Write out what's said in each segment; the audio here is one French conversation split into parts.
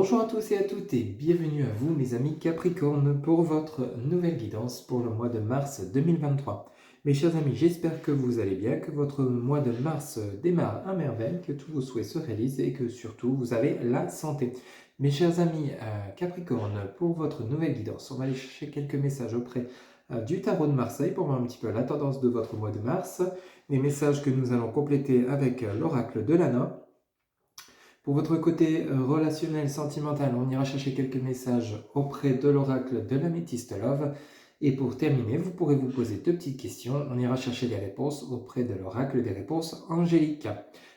Bonjour à tous et à toutes et bienvenue à vous mes amis Capricorne pour votre nouvelle guidance pour le mois de mars 2023. Mes chers amis, j'espère que vous allez bien, que votre mois de mars démarre à merveille, que tous vos souhaits se réalisent et que surtout vous avez la santé. Mes chers amis Capricorne, pour votre nouvelle guidance, on va aller chercher quelques messages auprès du tarot de Marseille pour voir un petit peu la tendance de votre mois de mars, les messages que nous allons compléter avec l'oracle de l'Anna. Pour votre côté relationnel, sentimental, on ira chercher quelques messages auprès de l'oracle de l'Améthyste Love. Et pour terminer, vous pourrez vous poser deux petites questions. On ira chercher des réponses auprès de l'oracle des réponses angéliques.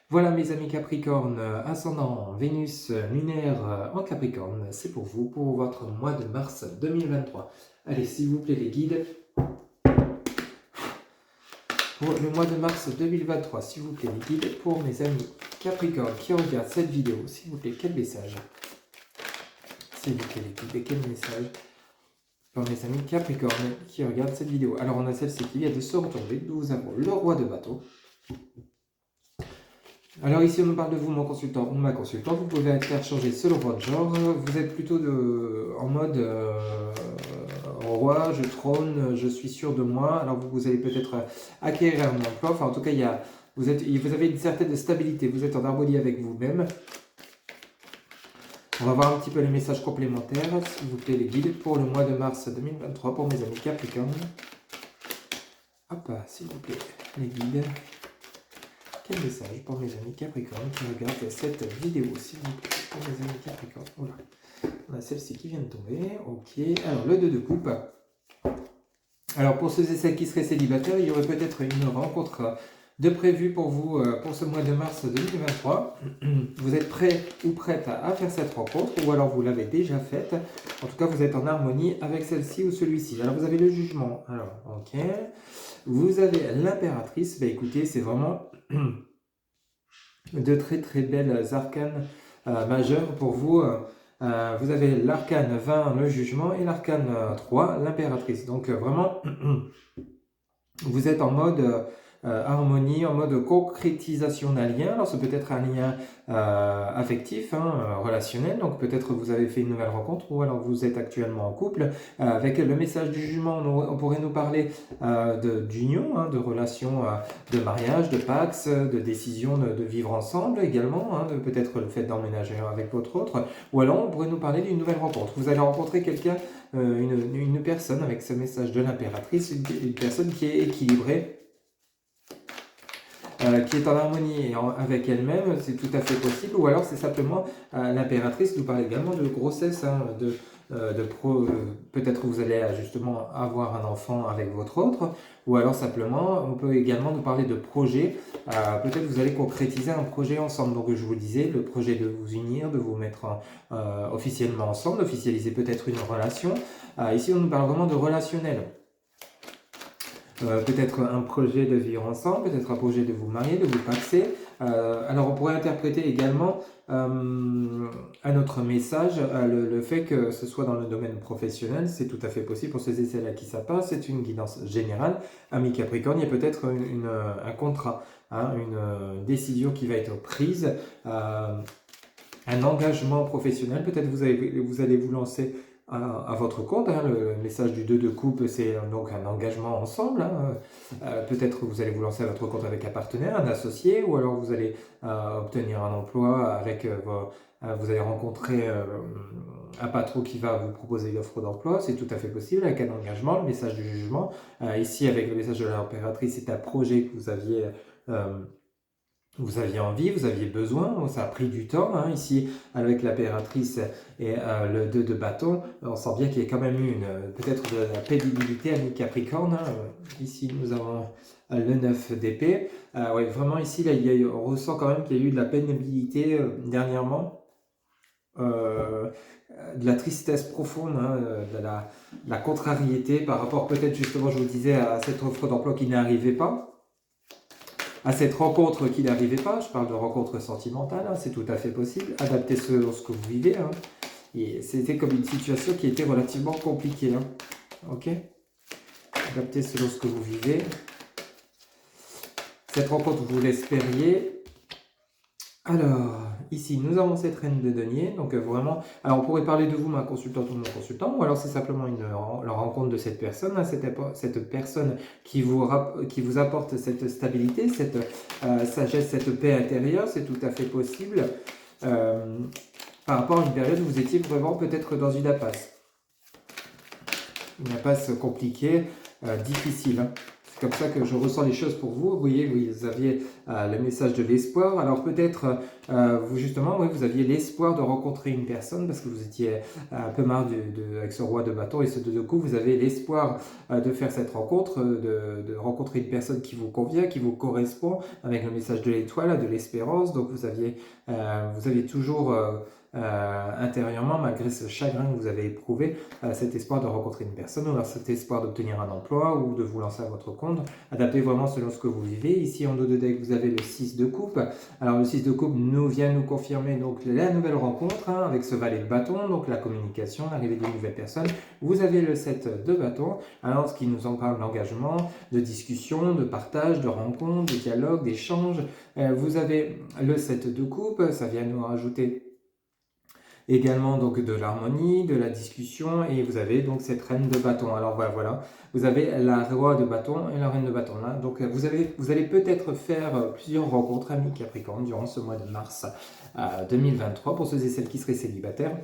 Voilà mes amis Capricorne, ascendant Vénus lunaire en Capricorne, c'est pour vous, pour votre mois de mars 2023. Allez, s'il vous plaît les guides, pour le mois de mars 2023, s'il vous plaît les guides, pour mes amis Capricorne qui regardent cette vidéo, s'il vous plaît, quel message? S'il vous plaît les guides, quel message pour mes amis Capricorne qui regardent cette vidéo? Alors on a celle-ci qui vient de se retomber, nous avons le roi de bateau. Alors ici on nous parle de vous, mon consultant ou ma consultante, vous pouvez faire changer selon votre genre, vous êtes plutôt en mode roi, je trône, je suis sûr de moi, alors vous allez peut-être acquérir un emploi, enfin en tout cas vous avez une certaine stabilité, vous êtes en harmonie avec vous-même. On va voir un petit peu les messages complémentaires, s'il vous plaît les guides, pour le mois de mars 2023, pour mes amis Capricorne. Hop, s'il vous plaît, les guides. Quel message pour mes amis Capricorne qui regardent cette vidéo, s'il vous plaît, pour mes amis Capricorne. Voilà. On a celle-ci qui vient de tomber. Ok, alors le 2 de coupe. Alors pour ceux et celles qui seraient célibataires, il y aurait peut-être une rencontre de prévu pour vous pour ce mois de mars 2023. Vous êtes prêt ou prête à faire cette rencontre ou alors vous l'avez déjà faite. En tout cas, vous êtes en harmonie avec celle-ci ou celui-ci. Alors vous avez le jugement. Alors, ok. Vous avez l'impératrice. Ben écoutez, c'est vraiment de très très belles arcanes majeures pour vous. Vous avez l'arcane 20, le jugement, et l'arcane 3, l'impératrice. Donc vraiment, vous êtes en mode harmonie, en mode concrétisation d'un lien. Alors ça peut être un lien affectif, relationnel, donc peut-être vous avez fait une nouvelle rencontre ou alors vous êtes actuellement en couple. Avec le message du jugement, on pourrait nous parler d'union, de relation, de mariage, de pax, de décision de vivre ensemble également, de peut-être le fait d'emménager avec votre autre, ou alors on pourrait nous parler d'une nouvelle rencontre. Vous allez rencontrer quelqu'un, une personne avec ce message de l'impératrice, une personne qui est équilibrée, qui est en harmonie avec elle-même, c'est tout à fait possible, ou alors c'est simplement l'impératrice nous parle également de grossesse, peut-être vous allez justement avoir un enfant avec votre autre, ou alors simplement on peut également nous parler de projet, peut-être vous allez concrétiser un projet ensemble, donc je vous disais, le projet de vous unir, de vous mettre officiellement ensemble, officialiser peut-être une relation. Ici on nous parle vraiment de relationnel. Peut-être un projet de vivre ensemble, peut-être un projet de vous marier, de vous paxer. Alors on pourrait interpréter également un autre message, le fait que ce soit dans le domaine professionnel, c'est tout à fait possible pour ceux et celles à qui ça passe, c'est une guidance générale. Ami Capricorne, il y a peut-être un contrat, une décision qui va être prise, un engagement professionnel, peut-être vous allez vous lancer à votre compte, le message du 2 de coupe, c'est donc un engagement ensemble, peut-être vous allez vous lancer à votre compte avec un partenaire, un associé, ou alors vous allez obtenir un emploi avec vous allez rencontrer un patron qui va vous proposer une offre d'emploi, c'est tout à fait possible avec un engagement, le message du jugement. Ici avec le message de l'impératrice, c'est un projet que vous aviez envie, vous aviez besoin, ça a pris du temps. Ici, avec l'impératrice et le 2 de bâton, on sent bien qu'il y a quand même eu peut-être de la pénibilité à mi-Capricorne. Ici, nous avons le 9 d'épée. Ouais, vraiment, ici, là, on ressent quand même qu'il y a eu de la pénibilité dernièrement. De la tristesse profonde, de la contrariété par rapport peut-être justement, je vous disais, à cette offre d'emploi qui n'arrivait pas. À cette rencontre qui n'arrivait pas, je parle de rencontre sentimentale, c'est tout à fait possible, adapter selon ce que vous vivez. Et c'était comme une situation qui était relativement compliquée. Ok, adapter selon ce que vous vivez. Cette rencontre, vous l'espériez. Alors, ici, nous avons cette reine de denier, donc vraiment, alors on pourrait parler de vous, ma consultante ou mon consultant, ou alors c'est simplement la rencontre de cette personne, hein, cette personne qui vous apporte cette stabilité, cette sagesse, cette paix intérieure, c'est tout à fait possible, euh, par rapport à une période où vous étiez vraiment peut-être dans une impasse compliquée, difficile, hein. C'est comme ça que je ressens les choses pour vous. Vous voyez, vous aviez le message de l'espoir. Alors peut-être, vous justement, oui, vous aviez l'espoir de rencontrer une personne parce que vous étiez un peu marre avec ce roi de bâton et ce deux de coups. Vous avez l'espoir de faire cette rencontre, de rencontrer une personne qui vous convient, qui vous correspond, avec le message de l'étoile, de l'espérance. Donc vous aviez toujours intérieurement, malgré ce chagrin que vous avez éprouvé, cet espoir de rencontrer une personne, ou alors cet espoir d'obtenir un emploi ou de vous lancer à votre compte, adapté vraiment selon ce que vous vivez. Ici en dos de deck, vous avez le 6 de coupe. Alors le 6 de coupe vient nous confirmer donc la nouvelle rencontre, hein, avec ce valet de bâton, donc la communication, l'arrivée d'une nouvelle personne. Vous avez le 7 de bâton, alors ce qui nous en parle d'engagement, de discussion, de partage, de rencontre, de dialogue, d'échange. Vous avez le 7 de coupe, ça vient nous rajouter également donc de l'harmonie, de la discussion, et vous avez donc cette reine de bâton. Alors voilà, vous avez la roi de bâton et la reine de bâton là. Donc vous allez peut-être faire plusieurs rencontres, amis Capricorne, durant ce mois de mars 2023, pour ceux et celles qui seraient célibataires.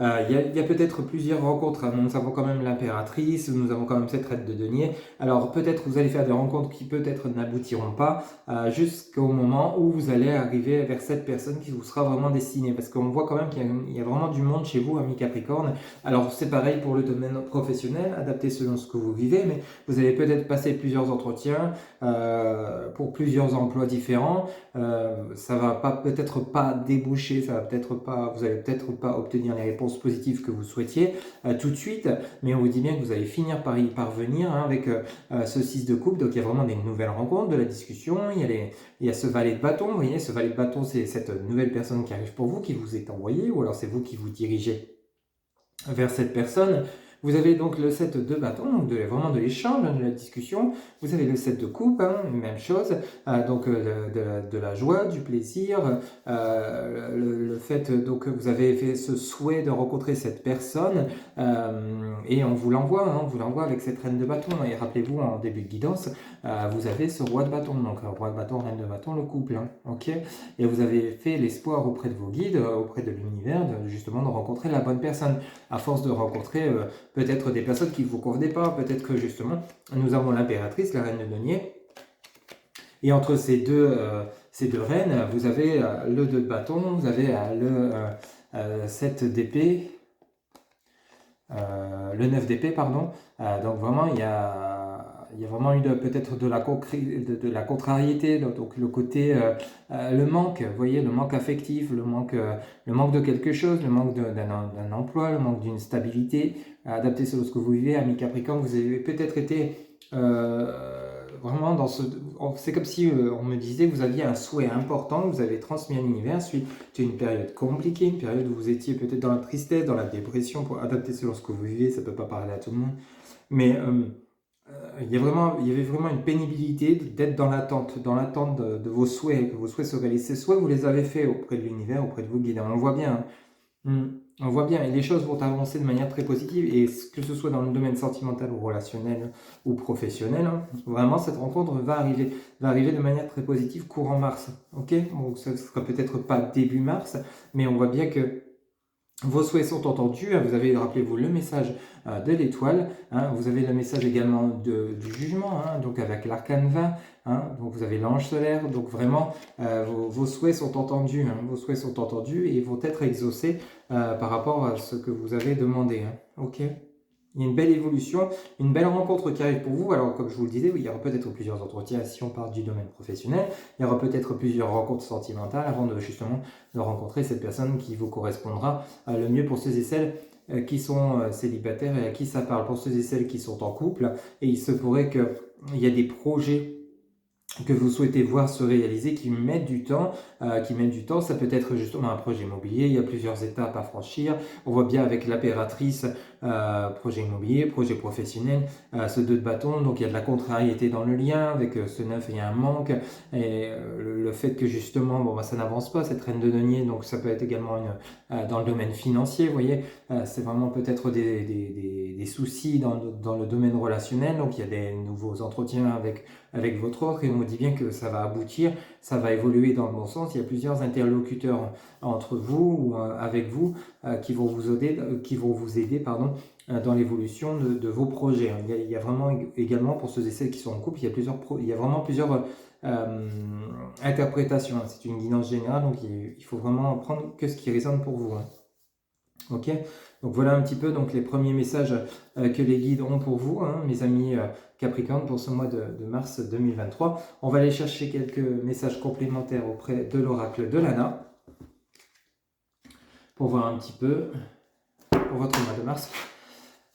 Il y a peut-être plusieurs rencontres, hein. Nous avons quand même l'impératrice, nous avons quand même cette reine de denier. Alors peut-être vous allez faire des rencontres qui peut-être n'aboutiront pas jusqu'au moment où vous allez arriver vers cette personne qui vous sera vraiment destinée. Parce qu'on voit quand même qu'il y a vraiment du monde chez vous, amis Capricorne. Alors c'est pareil pour le domaine professionnel, adapté selon ce que vous vivez, mais vous allez peut-être passer plusieurs entretiens pour plusieurs emplois différents. Ça va peut-être pas déboucher, vous allez peut-être pas obtenir les réponses positives que vous souhaitiez tout de suite, mais on vous dit bien que vous allez finir par y parvenir, hein, avec ce 6 de coupe. Donc il y a vraiment des nouvelles rencontres, de la discussion, il y a ce valet de bâton. Vous voyez, ce valet de bâton, c'est cette nouvelle personne qui arrive pour vous, qui vous est envoyée, ou alors c'est vous qui vous dirigez vers cette personne. Vous avez donc le 7 de bâton, donc vraiment de l'échange, de la discussion. Vous avez le 7 de coupe, hein, même chose, donc de la joie, du plaisir, le fait donc que vous avez fait ce souhait de rencontrer cette personne, et on vous l'envoie, hein, on vous l'envoie avec cette reine de bâton. Et rappelez-vous, en début de guidance, vous avez ce roi de bâton, donc roi de bâton, reine de bâton, le couple, hein, ok. Et vous avez fait l'espoir auprès de vos guides, auprès de l'univers, justement de rencontrer la bonne personne. À force de rencontrer peut-être des personnes qui ne vous convenaient pas, peut-être que justement, nous avons l'impératrice, la reine de denier, et entre ces deux reines, vous avez le 2 de bâton, vous avez le 7 d'épée, le 9 d'épée, pardon. Donc vraiment, il y a vraiment eu peut-être de la contrariété, donc le côté, le manque, vous voyez, le manque affectif, le manque de quelque chose, le manque d'un emploi, le manque d'une stabilité, adapté selon ce que vous vivez, ami Capricorne. Vous avez peut-être été vraiment c'est comme si on me disait que vous aviez un souhait important, que vous avez transmis à l'univers suite à une période compliquée, une période où vous étiez peut-être dans la tristesse, dans la dépression, pour adapter selon ce que vous vivez. Ça ne peut pas parler à tout le monde, mais il y avait vraiment une pénibilité d'être dans l'attente de vos souhaits, que vos souhaits se réalisent. Ces souhaits, vous les avez faits auprès de l'univers, auprès de vos guides. On le voit bien, hein. On voit bien, et les choses vont avancer de manière très positive, et que ce soit dans le domaine sentimental ou relationnel ou professionnel, hein, vraiment cette rencontre va arriver de manière très positive courant mars. Ok, donc ce ne sera peut-être pas début mars, mais on voit bien que vos souhaits sont entendus. Vous avez, rappelez-vous, le message de l'étoile, hein. Vous avez le message également du jugement, hein, donc avec l'arcane 20, hein. Donc vous avez l'ange solaire. Donc vraiment, vos souhaits sont entendus, hein. Vos souhaits sont entendus et vont être exaucés par rapport à ce que vous avez demandé, hein. Ok. Il y a une belle évolution, une belle rencontre qui arrive pour vous. Alors, comme je vous le disais, oui, il y aura peut-être plusieurs entretiens si on parle du domaine professionnel. Il y aura peut-être plusieurs rencontres sentimentales avant justement de rencontrer cette personne qui vous correspondra le mieux pour ceux et celles qui sont célibataires et à qui ça parle. Pour ceux et celles qui sont en couple, et il se pourrait qu'il y a des projets que vous souhaitez voir se réaliser, qui mettent du temps, ça peut être justement un projet immobilier, il y a plusieurs étapes à franchir. On voit bien avec l'impératrice projet immobilier, projet professionnel, ce 2 de bâton, donc il y a de la contrariété dans le lien, avec ce 9 il y a un manque, et le fait que justement, bon, bah, ça n'avance pas, cette reine de denier, donc ça peut être également dans le domaine financier, vous voyez, c'est vraiment peut-être des soucis dans le domaine relationnel, donc il y a des nouveaux entretiens avec votre autre, et on me dit bien que ça va aboutir, ça va évoluer dans le bon sens, il y a plusieurs interlocuteurs entre vous ou avec vous qui vont vous aider pardon, dans l'évolution de vos projets. Il y a vraiment également, pour ceux et celles qui sont en couple, il y a vraiment plusieurs interprétations. C'est une guidance générale, donc il faut vraiment prendre que ce qui résonne pour vous. Ok, donc voilà un petit peu donc les premiers messages que les guides ont pour vous, mes amis Capricorne, pour ce mois de mars 2023. On va aller chercher quelques messages complémentaires auprès de l'oracle de Lana pour voir un petit peu pour votre mois de mars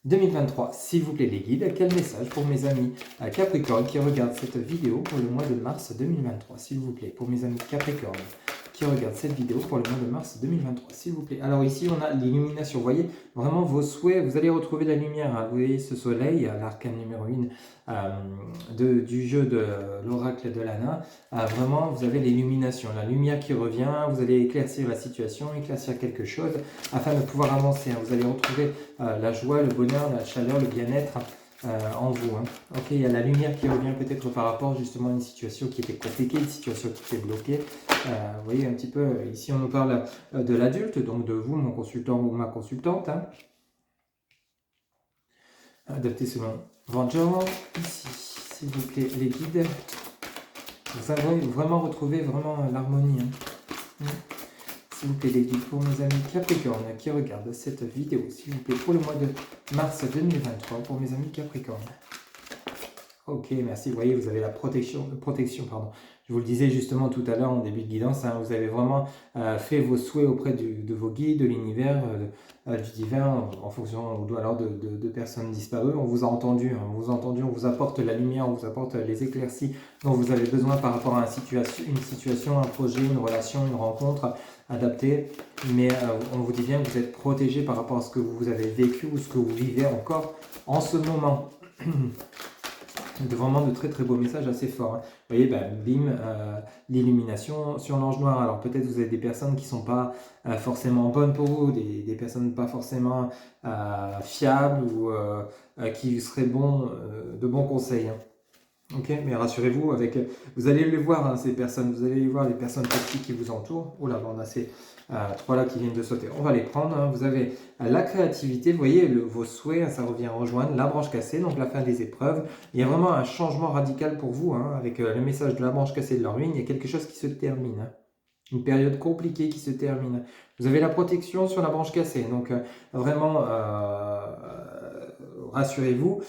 2023. S'il vous plaît les guides, quel message pour mes amis Capricorne qui regardent cette vidéo pour le mois de mars 2023, s'il vous plaît, pour mes amis Capricorne qui regardent cette vidéo pour le mois de mars 2023, s'il vous plaît. Alors ici, on a l'illumination. Vous voyez, vraiment vos souhaits, vous allez retrouver la lumière. Vous voyez ce soleil, l'arcane numéro 1 du jeu de l'oracle de Lana. Vraiment, vous avez l'illumination, la lumière qui revient. Vous allez éclaircir la situation, éclaircir quelque chose afin de pouvoir avancer. Vous allez retrouver la joie, le bonheur, la chaleur, le bien-être en vous. Ok, il y a la lumière qui revient peut-être par rapport justement à une situation qui était compliquée, une situation qui était bloquée. Vous voyez un petit peu, ici on nous parle de l'adulte, donc de vous, mon consultant ou ma consultante. Adapté selon votre genre. Ici, s'il vous plaît, les guides. Vous allez vraiment retrouver vraiment l'harmonie. S'il vous plaît, les guides pour mes amis Capricorne qui regardent cette vidéo. S'il vous plaît, pour le mois de mars 2023, pour mes amis Capricorne. Ok, merci. Vous voyez, vous avez la protection, pardon. Je vous le disais justement tout à l'heure en début de guidance, vous avez vraiment fait vos souhaits auprès de vos guides, de l'univers, du divin, en fonction ou alors de personnes disparues. On vous a entendu, on vous apporte la lumière, on vous apporte les éclaircies dont vous avez besoin par rapport à une situation, un projet, une relation, une rencontre adaptée. Mais on vous dit bien que vous êtes protégé par rapport à ce que vous avez vécu ou ce que vous vivez encore en ce moment. Vraiment de très très beaux messages assez forts. Vous voyez, bim, l'illumination sur l'ange noir. Alors peut-être vous avez des personnes qui ne sont pas forcément bonnes pour vous, des personnes pas forcément fiables ou qui seraient de bons conseils. Ok, mais rassurez-vous, vous allez les voir, ces personnes, vous allez les voir, les personnes toxiques qui vous entourent. Oh là, on a ces trois là qui viennent de sauter. On va les prendre. Vous avez la créativité, vous voyez, vos souhaits, ça revient rejoindre la branche cassée, donc la fin des épreuves. Il y a vraiment un changement radical pour vous, avec le message de la branche cassée de la ruine. Il y a quelque chose qui se termine. Une période compliquée qui se termine. Vous avez la protection sur la branche cassée, donc vraiment rassurez-vous,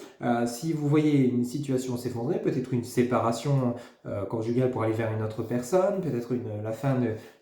si vous voyez une situation s'effondrer, peut-être une séparation conjugale pour aller vers une autre personne, peut-être la fin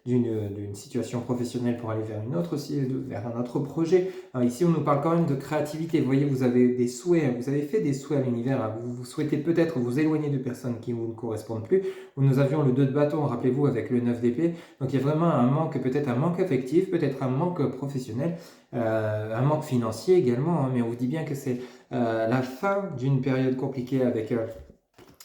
d'une situation professionnelle pour aller vers une autre aussi, vers un autre projet. Alors ici, on nous parle quand même de créativité. Vous voyez, vous avez des souhaits, vous avez fait des souhaits à l'univers. Vous souhaitez peut-être vous éloigner de personnes qui vous ne correspondent plus. Nous avions le 2 de bâton, rappelez-vous, avec le 9 d'épée. Donc il y a vraiment un manque, peut-être un manque affectif, peut-être un manque professionnel, un manque financier également. Mais on vous dit bien que c'est la fin d'une période compliquée avec...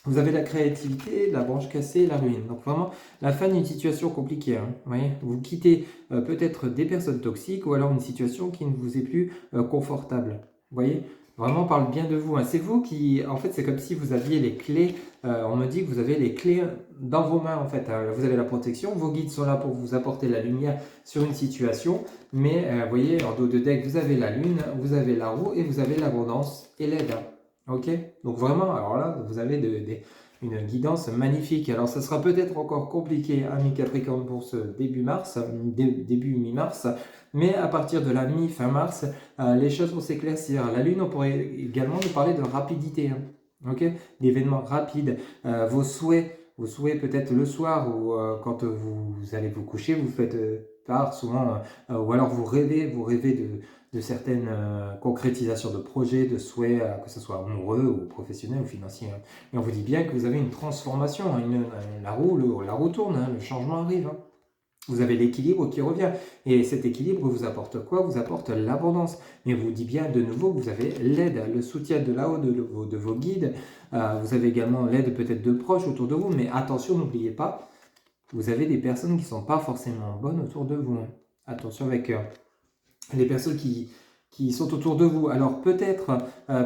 vous avez la créativité, la branche cassée, la ruine. Donc vraiment, la fin d'une situation compliquée. Vous voyez, vous quittez peut-être des personnes toxiques ou alors une situation qui ne vous est plus confortable. Vous voyez, vraiment, on parle bien de vous. C'est vous qui... En fait, c'est comme si vous aviez les clés. On me dit que vous avez les clés dans vos mains, en fait. Vous avez la protection. Vos guides sont là pour vous apporter la lumière sur une situation. Mais, vous voyez, en dos de deck, vous avez la lune, vous avez la roue et vous avez l'abondance et l'aide. Ok, donc vraiment, alors là, vous avez une guidance magnifique. Alors, ça sera peut-être encore compliqué, ami Capricorne, pour ce début mars, début mi-mars, mais à partir de la mi-fin mars, les choses vont s'éclaircir. La Lune, on pourrait également nous parler de rapidité, ok, d'événements rapides. Vos souhaits peut-être le soir ou quand vous allez vous coucher, vous faites part souvent, ou alors vous rêvez de certaines concrétisations de projets, de souhaits, que ce soit amoureux ou professionnel ou financier. Et on vous dit bien que vous avez une transformation, la roue tourne, le changement arrive. Vous avez l'équilibre qui revient. Et cet équilibre vous apporte quoi? Vous apporte l'abondance. Mais vous dit bien de nouveau que vous avez l'aide, le soutien de là-haut de vos guides. Vous avez également l'aide peut-être de proches autour de vous. Mais attention, n'oubliez pas, vous avez des personnes qui ne sont pas forcément bonnes autour de vous. Attention avec les personnes qui sont autour de vous. Alors peut-être,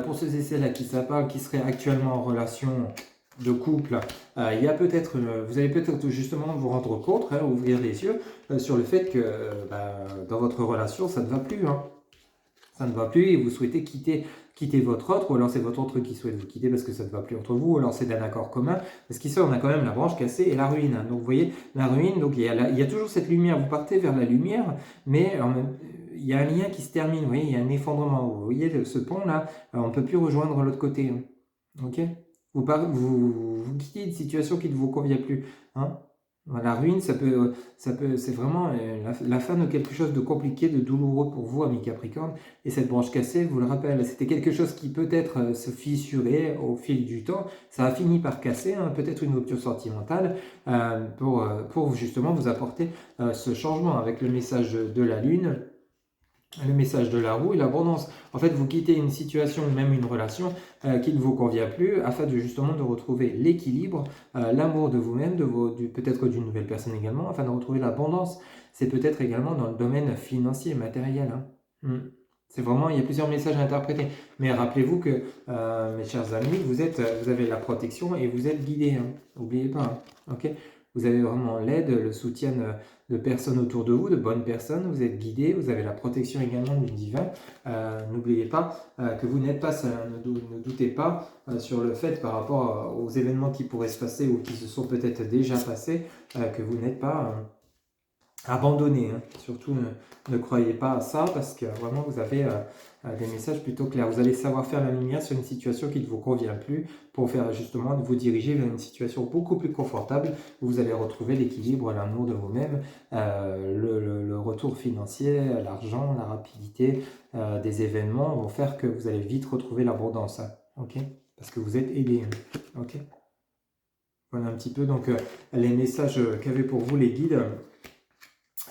pour ceux et celles à qui ça parle, qui seraient actuellement en relation de couple, il y a peut-être, vous allez peut-être justement vous rendre compte, ouvrir les yeux sur le fait que dans votre relation, ça ne va plus. Ça ne va plus et vous souhaitez quitter votre autre, ou alors c'est votre autre qui souhaite vous quitter parce que ça ne va plus entre vous, ou alors c'est d'un accord commun. Parce qu'ici, on a quand même la branche cassée et la ruine. Donc vous voyez, la ruine, donc il y a toujours cette lumière, vous partez vers la lumière, mais il y a un lien qui se termine, vous voyez, il y a un effondrement. Vous voyez, ce pont-là, on ne peut plus rejoindre l'autre côté. Ok, vous quittez une situation qui ne vous convient plus. La ruine, c'est vraiment la fin de quelque chose de compliqué, de douloureux pour vous, amis Capricorne. Et cette branche cassée, vous le rappelle, c'était quelque chose qui peut-être se fissurait au fil du temps. Ça a fini par casser, peut-être une rupture sentimentale, pour justement vous apporter ce changement avec le message de la lune. Le message de la roue et l'abondance. En fait, vous quittez une situation ou même une relation qui ne vous convient plus afin de justement de retrouver l'équilibre, l'amour de vous-même, peut-être d'une nouvelle personne également, afin de retrouver l'abondance. C'est peut-être également dans le domaine financier, matériel. C'est vraiment, il y a plusieurs messages à interpréter. Mais rappelez-vous que, mes chers amis, vous avez la protection et vous êtes guidés. N'oubliez pas. Ok, vous avez vraiment l'aide, le soutien de personnes autour de vous, de bonnes personnes, vous êtes guidés, vous avez la protection également du divin. N'oubliez pas que vous n'êtes pas seul, ne doutez pas sur le fait par rapport aux événements qui pourraient se passer ou qui se sont peut-être déjà passés, que vous n'êtes pas abandonné. Surtout ne croyez pas à ça parce que vraiment vous avez des messages plutôt clairs. Vous allez savoir faire la lumière sur une situation qui ne vous convient plus pour faire justement vous diriger vers une situation beaucoup plus confortable où vous allez retrouver l'équilibre, l'amour de vous-même, le retour financier, l'argent, la rapidité des événements vont faire que vous allez vite retrouver l'abondance. Ok, parce que vous êtes aidé. Ok, voilà un petit peu donc les messages qu'avaient pour vous les guides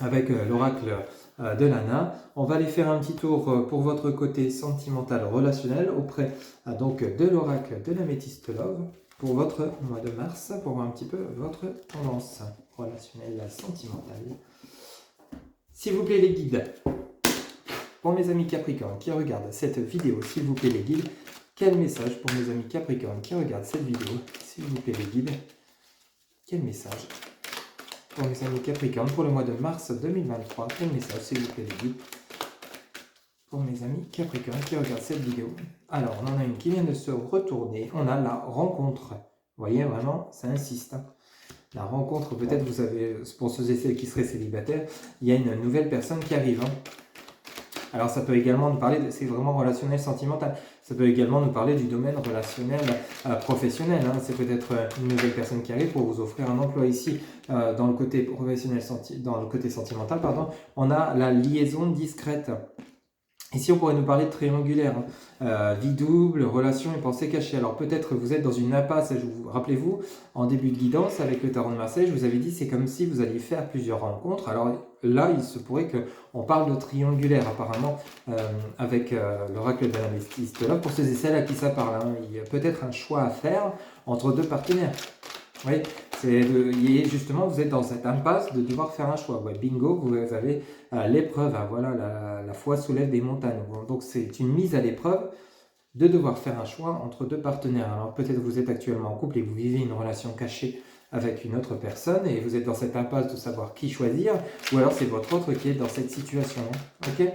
avec l'oracle de Lana. On va aller faire un petit tour pour votre côté sentimental relationnel auprès donc de l'oracle de l'Améthyste Love pour votre mois de mars, pour voir un petit peu votre tendance relationnelle sentimentale. S'il vous plaît les guides, pour mes amis Capricorne qui regardent cette vidéo, s'il vous plaît les guides, quel message pour mes amis Capricorne qui regardent cette vidéo, s'il vous plaît les guides, quel message pour mes amis Capricorne, pour le mois de mars 2023, quel message, s'il vous plaît, les guides, pour mes amis Capricorne qui regardent cette vidéo. Alors, on en a une qui vient de se retourner, on a la rencontre. Vous voyez, vraiment, ça insiste. La rencontre, peut-être, vous savez, pour ceux et celles qui seraient célibataires, il y a une nouvelle personne qui arrive. Alors, ça peut également nous parler, c'est vraiment relationnel, sentimental. Ça peut également nous parler du domaine relationnel professionnel. C'est peut-être une nouvelle personne qui arrive pour vous offrir un emploi ici. Dans le côté professionnel, dans le côté sentimental, pardon, on a la liaison discrète. Ici, on pourrait nous parler de triangulaire, vie double, relation et pensée cachée. Alors peut-être vous êtes dans une impasse, rappelez-vous, en début de guidance avec le tarot de Marseille, je vous avais dit c'est comme si vous alliez faire plusieurs rencontres. Alors là, il se pourrait qu'on parle de triangulaire apparemment avec l'oracle de l'Améthyste Love. Pour ceux et celles à qui ça parle, il y a peut-être un choix à faire entre deux partenaires. Oui, justement, vous êtes dans cette impasse de devoir faire un choix. Ouais, bingo, vous avez l'épreuve. Voilà, la foi soulève des montagnes. Donc, c'est une mise à l'épreuve de devoir faire un choix entre deux partenaires. Alors, peut-être vous êtes actuellement en couple et vous vivez une relation cachée avec une autre personne et vous êtes dans cette impasse de savoir qui choisir. Ou alors, c'est votre autre qui est dans cette situation. Ok ?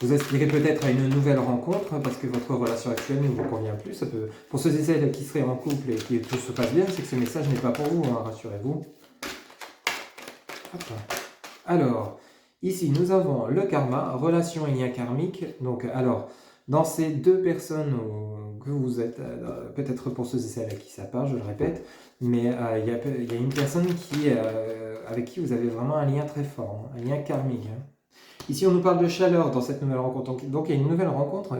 Vous aspirez peut-être à une nouvelle rencontre parce que votre relation actuelle ne vous convient plus. Ça peut... Pour ceux et celles qui seraient en couple et qui tout se passe bien, c'est que ce message n'est pas pour vous, rassurez-vous. Alors, ici nous avons le karma, relation et lien karmique. Donc, alors, dans ces deux personnes que vous êtes, peut-être pour ceux et celles à qui ça part, je le répète, mais il y a une personne avec qui vous avez vraiment un lien très fort, un lien karmique. Ici, on nous parle de chaleur dans cette nouvelle rencontre. Donc, il y a une nouvelle rencontre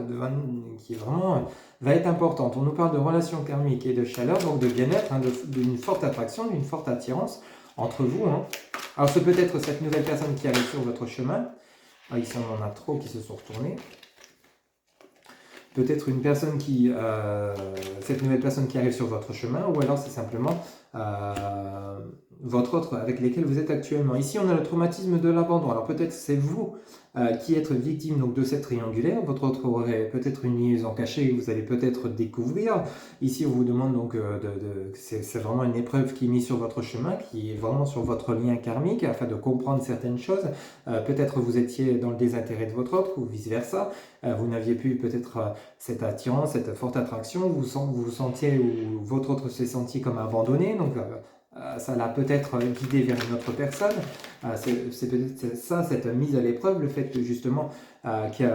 qui vraiment va être importante. On nous parle de relations karmiques et de chaleur, donc de bien-être, d'une forte attraction, d'une forte attirance entre vous. Hein. Alors c'est peut-être cette nouvelle personne qui arrive sur votre chemin. Ah, ici on en a trop qui se sont retournés. Peut-être une personne cette nouvelle personne qui arrive sur votre chemin, ou alors c'est simplement votre autre avec lesquels vous êtes actuellement. Ici, on a le traumatisme de l'abandon. Alors peut-être c'est vous qui êtes victime donc, de cette triangulaire. Votre autre aurait peut-être une liaison cachée que vous allez peut-être découvrir. Ici, on vous demande donc, c'est vraiment une épreuve qui est mise sur votre chemin, qui est vraiment sur votre lien karmique, afin de comprendre certaines choses. Peut-être vous étiez dans le désintérêt de votre autre, ou vice-versa. Vous n'aviez plus peut-être cette attirance, cette forte attraction, vous vous sentiez, ou votre autre s'est senti comme abandonné, donc ça l'a peut-être guidé vers une autre personne. C'est peut-être ça, cette mise à l'épreuve, le fait que justement qu'il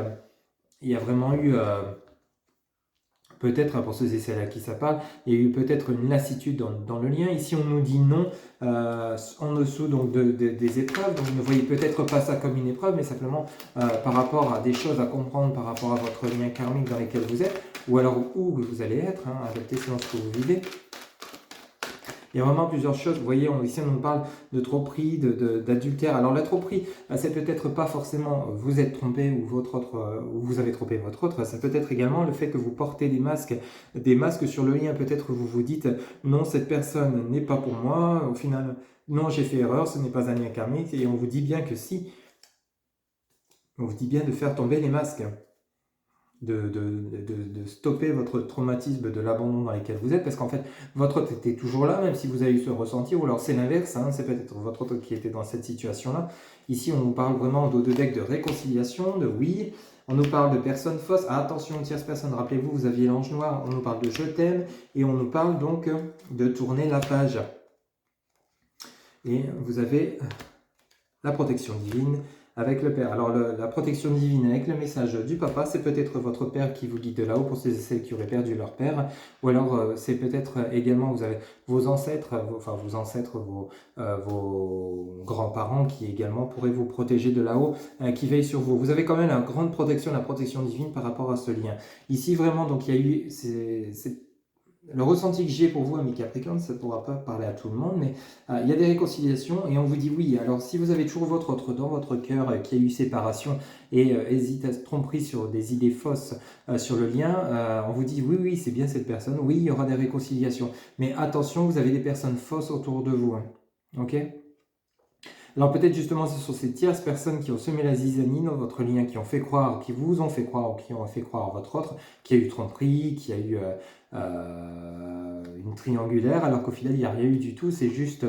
y a vraiment eu, peut-être pour ceux et celles à qui ça parle, il y a eu peut-être une lassitude dans le lien. Ici, on nous dit non en dessous donc, des épreuves. Donc, vous ne voyez peut-être pas ça comme une épreuve, mais simplement par rapport à des choses à comprendre par rapport à votre lien karmique dans lequel vous êtes, ou alors où vous allez être, adapté selon ce que vous vivez. Il y a vraiment plusieurs choses. Vous voyez, ici on nous parle de tromperie, d'adultère. Alors la tromperie, c'est peut-être pas forcément vous êtes trompé ou ou vous avez trompé votre autre. C'est peut-être également le fait que vous portez des masques sur le lien. Peut-être vous vous dites non, cette personne n'est pas pour moi. Au final, non, j'ai fait erreur, ce n'est pas un lien karmique. Et on vous dit bien que si. On vous dit bien de faire tomber les masques. De stopper votre traumatisme de l'abandon dans lequel vous êtes, parce qu'en fait, votre autre était toujours là, même si vous avez eu ce ressenti, ou alors c'est l'inverse, c'est peut-être votre autre qui était dans cette situation-là. Ici, on nous parle vraiment de deck de réconciliation, de oui, on nous parle de personnes fausses, attention, tierce personne, rappelez-vous, vous aviez l'ange noir, on nous parle de je t'aime, et on nous parle donc de tourner la page. Et vous avez la protection divine, avec le Père. Alors la protection divine avec le message du Papa, c'est peut-être votre Père qui vous guide de là-haut pour ceux et celles qui auraient perdu leur Père, ou alors c'est peut-être également, vous avez vos ancêtres, vos grands-parents qui également pourraient vous protéger de là-haut, qui veillent sur vous. Vous avez quand même une grande protection, la protection divine par rapport à ce lien. Ici vraiment, donc il y a eu, le ressenti que j'ai pour vous, amis Capricorne, ça ne pourra pas parler à tout le monde, mais il y a des réconciliations et on vous dit oui. Alors si vous avez toujours votre autre dans votre cœur qui a eu séparation et hésite, tromperie sur des idées fausses sur le lien, on vous dit oui, oui, c'est bien cette personne, oui, il y aura des réconciliations. Mais attention, vous avez des personnes fausses autour de vous. Ok ? Alors peut-être justement ce sont ces tierces personnes qui ont semé la zizanie dans votre lien, qui ont fait croire, qui vous ont fait croire ou qui ont fait croire à votre autre, qui a eu tromperie, qui a eu une triangulaire, alors qu'au final il n'y a rien eu du tout, c'est juste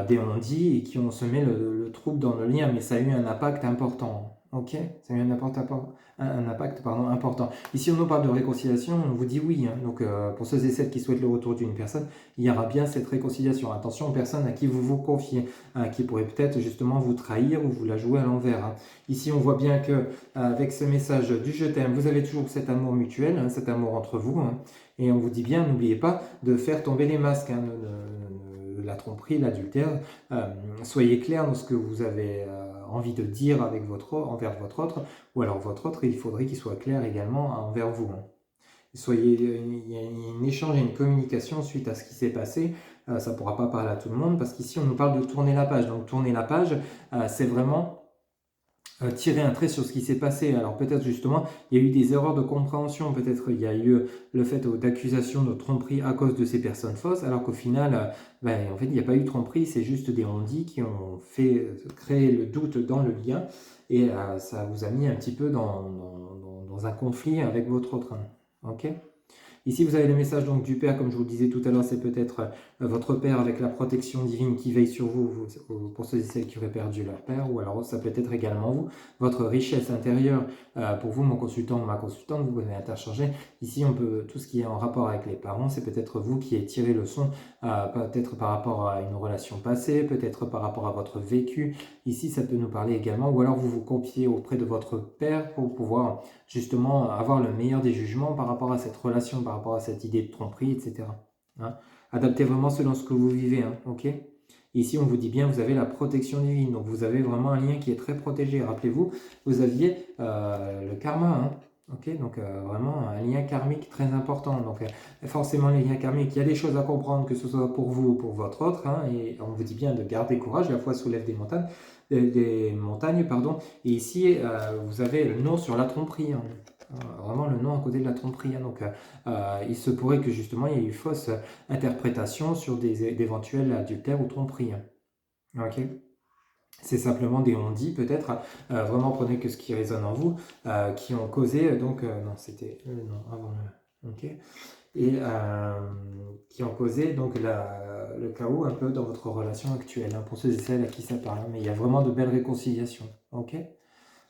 des on-dit et qui ont semé le trouble dans le lien, mais ça a eu un impact important. Ok, ça a eu un impact important. Ici, on nous parle de réconciliation, on vous dit oui. Donc, pour ceux et celles qui souhaitent le retour d'une personne, il y aura bien cette réconciliation. Attention aux personnes à qui vous vous confiez, qui pourraient peut-être justement vous trahir ou vous la jouer à l'envers. Ici, on voit bien que avec ce message du je t'aime, vous avez toujours cet amour mutuel, cet amour entre vous. Et on vous dit bien, n'oubliez pas de faire tomber les masques. La tromperie, l'adultère, soyez clair dans ce que vous avez envie de dire envers votre autre, ou alors votre autre, il faudrait qu'il soit clair également envers vous. Il y a un échange et une communication suite à ce qui s'est passé, ça ne pourra pas parler à tout le monde, parce qu'ici on nous parle de tourner la page, donc tourner la page, c'est vraiment tirer un trait sur ce qui s'est passé. Alors peut-être justement, il y a eu des erreurs de compréhension, peut-être il y a eu le fait d'accusation de tromperie à cause de ces personnes fausses, alors qu'au final, en fait, il n'y a pas eu de tromperie, c'est juste des on-dit qui ont fait créer le doute dans le lien, et ça vous a mis un petit peu dans un conflit avec votre autre. Ok ? Ici, vous avez le message donc du Père, comme je vous le disais tout à l'heure, c'est peut-être votre Père avec la protection divine qui veille sur vous, pour ceux et celles qui auraient perdu leur Père, ou alors ça peut être également vous, votre richesse intérieure, pour vous, mon consultant ou ma consultante, vous pouvez interchanger. Ici, on peut, tout ce qui est en rapport avec les parents, c'est peut-être vous qui avez tiré le son, peut-être par rapport à une relation passée, peut-être par rapport à votre vécu. Ici, ça peut nous parler également, ou alors vous vous confiez auprès de votre Père pour pouvoir justement avoir le meilleur des jugements par rapport à cette relation, par rapport à cette idée de tromperie, etc. Adaptez vraiment selon ce que vous vivez, ok ? Ici, on vous dit bien, vous avez la protection divine, donc vous avez vraiment un lien qui est très protégé. Rappelez-vous, vous aviez le karma, Ok, donc vraiment un lien karmique très important. Donc forcément les liens karmiques, il y a des choses à comprendre, que ce soit pour vous ou pour votre autre, hein, et on vous dit bien de garder courage, la foi soulève des montagnes, pardon. Et ici, vous avez le nom sur la tromperie, hein. Vraiment le nom à côté de la tromperie, hein. Donc il se pourrait que justement il y ait eu fausse interprétation sur d'éventuels adultères ou tromperies, hein. Ok. C'est simplement des on-dit peut-être, vraiment prenez que ce qui résonne en vous, qui ont causé, donc, non, c'était le nom avant le, ok, et qui ont causé donc le chaos un peu dans votre relation actuelle, hein, pour ceux et celles à qui ça parle, mais il y a vraiment de belles réconciliations, ok?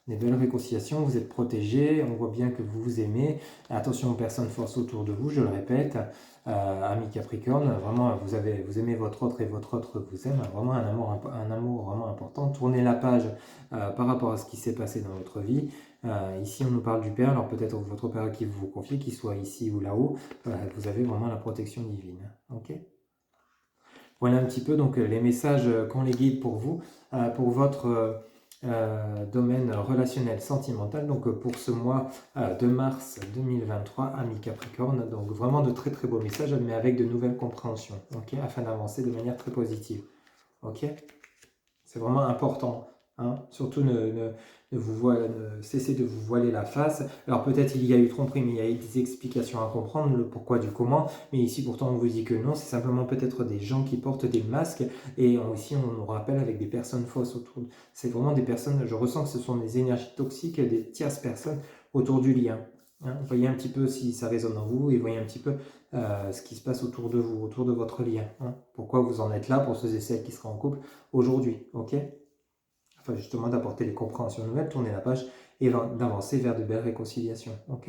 Des belles réconciliations, vous êtes protégés, on voit bien que vous vous aimez. Attention aux personnes forces autour de vous, je le répète. Amis Capricorne, vraiment vous aimez votre autre et votre autre vous aime, vraiment un amour vraiment important. Tournez la page par rapport à ce qui s'est passé dans votre vie. Ici on nous parle du Père, alors peut-être votre Père à qui vous vous confiez, qu'il soit ici ou là-haut, vous avez vraiment la protection divine. Ok. Voilà un petit peu donc les messages qu'on les guide pour vous, pour votre domaine relationnel sentimental, donc pour ce mois de mars 2023, amis Capricorne. Donc vraiment de très très beaux messages, mais avec de nouvelles compréhensions, ok, afin d'avancer de manière très positive. Ok, c'est vraiment important, hein. Surtout ne cessez de vous voiler la face. Alors peut-être il y a eu tromperie, mais il y a eu des explications à comprendre, le pourquoi du comment. Mais ici pourtant on vous dit que non, c'est simplement peut-être des gens qui portent des masques. Et ici on nous rappelle avec des personnes fausses autour. C'est vraiment des personnes, je ressens que ce sont des énergies toxiques, des tierces personnes autour du lien, hein. Voyez un petit peu si ça résonne en vous et voyez un petit peu ce qui se passe autour de vous, autour de votre lien, hein. Pourquoi vous en êtes là pour ceux et celles qui seraient en couple aujourd'hui, ok? Enfin justement d'apporter les compréhensions nouvelles, tourner la page et d'avancer vers de belles réconciliations, ok?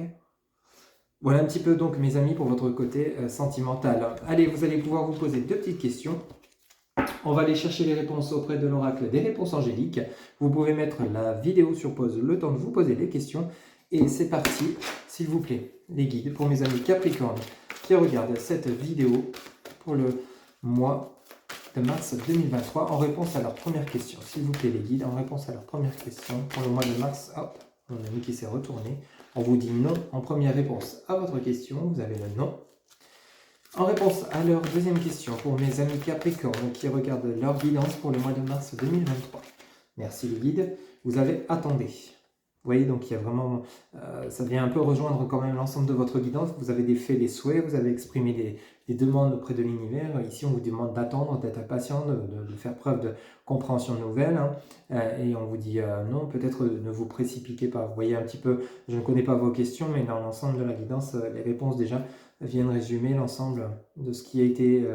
Voilà un petit peu donc mes amis pour votre côté sentimental. Allez, vous allez pouvoir vous poser deux petites questions. On va aller chercher les réponses auprès de l'oracle des réponses angéliques. Vous pouvez mettre la vidéo sur pause le temps de vous poser des questions. Et c'est parti, s'il vous plaît, les guides pour mes amis Capricorne qui regardent cette vidéo pour le mois de mars 2023 en réponse à leur première question. S'il vous plaît les guides, en réponse à leur première question pour le mois de mars, hop, mon ami qui s'est retourné. On vous dit non en première réponse à votre question, vous avez le non. En réponse à leur deuxième question pour mes amis Capricorne qui regardent leur guidance pour le mois de mars 2023. Merci les guides, vous avez attendé. Vous voyez, donc il y a vraiment, ça vient un peu rejoindre quand même l'ensemble de votre guidance. Vous avez fait des souhaits, vous avez exprimé des demandes auprès de l'univers. Ici, on vous demande d'attendre, d'être patient, de faire preuve de compréhension nouvelle, hein. Et on vous dit non, peut-être ne vous précipitez pas. Vous voyez un petit peu, je ne connais pas vos questions, mais dans l'ensemble de la guidance, les réponses déjà viennent résumer l'ensemble de ce qui a été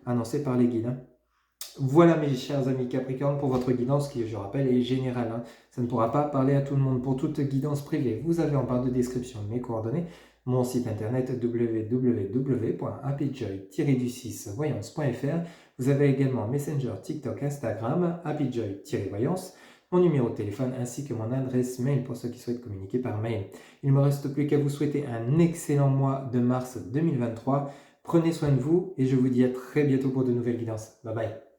annoncé par les guides, hein. Voilà mes chers amis Capricorne pour votre guidance qui, je rappelle, est générale, hein. Ça ne pourra pas parler à tout le monde. Pour toute guidance privée, vous avez en barre de description mes coordonnées, mon site internet www.happyjoy-voyance.fr. Vous avez également Messenger, TikTok, Instagram, happyjoy-voyance, mon numéro de téléphone ainsi que mon adresse mail pour ceux qui souhaitent communiquer par mail. Il ne me reste plus qu'à vous souhaiter un excellent mois de mars 2023. Prenez soin de vous et je vous dis à très bientôt pour de nouvelles guidances. Bye bye.